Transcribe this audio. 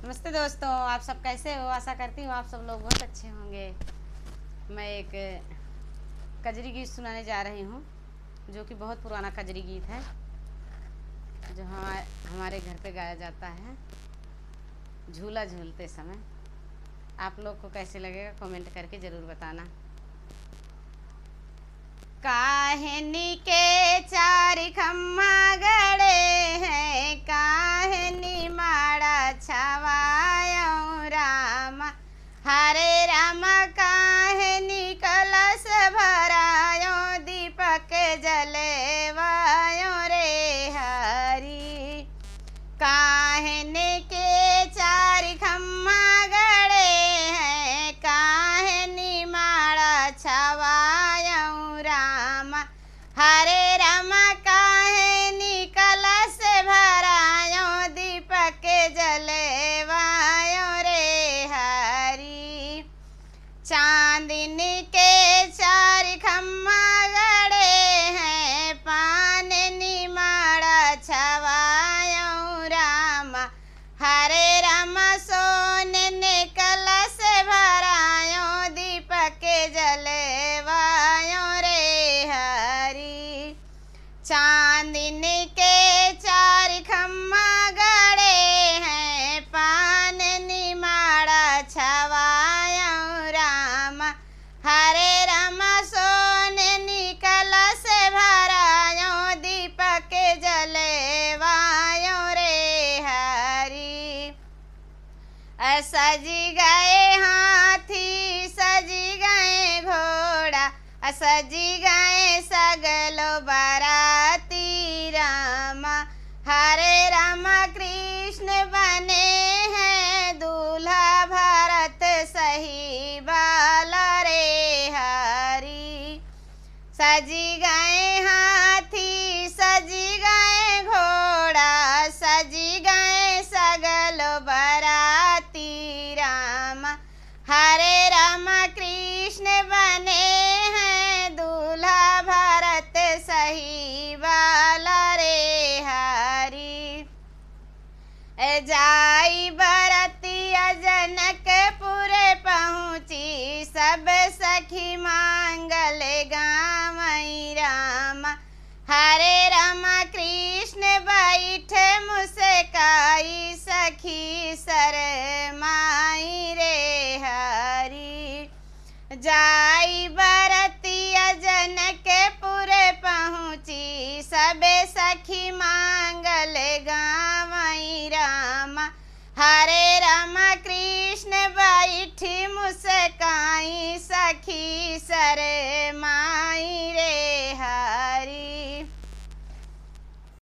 नमस्ते दोस्तों, आप सब कैसे हो। आशा करती हूँ आप सब लोग बहुत अच्छे होंगे। मैं एक कजरी गीत सुनाने जा रही हूँ जो कि बहुत पुराना कजरी गीत है, जो हमारे घर पे गाया जाता है झूला झूलते समय। आप लोग को कैसे लगेगा कमेंट करके ज़रूर बताना। काहनी के चार खम्मा गड़े हैं, काहनी माड़ा छवायो राम, हरे राम काहनी कलश भरायो, दीपक जले वायो रे हरी। काहनी के चार खम्मा गड़े हैं, काहनी माड़ा छवायो राम, हरे राम काहनी कलश भरायो, दीपक जले वायो रे हरी। चांदनी के चार खम्मा गड़े हैं, पाननी माड़ा छवायो राम, हरे राम सोने ने कलश भरायो, दीपक जले वायो रे हरी। चांदनी के चार खम्मा गड़े हैं, पाननी माड़ा छवायो राम, हरे राम सोने कलश भरायो, दीपक जले वायो रे हरी। सजी गए हाथी सजी गए घोड़ा, सजी गए सगलो बाराती राम, हरे राम कृष्ण बने हैं दूल्हा, भरत सही बाला रे हरी। सजी गए हाथी सजी गए घोड़ा, सजी गए सगलो बाराती राम, हरे राम कृष्ण बने हैं दूल्हा, भरत सही बाला रे हरी। जाई बरतिया जनकपुर पहुँची, सब सखी मांगल गावई राम, हरे राम कृष्ण बैठ मुस्काई, सखी शरमाई रे हरी। जाई बरतिया जनकपुर पहुँची, सब सखी मांगल गावई राम, हरे राम कृष्ण बैठी मुस्काई, सखी शरमा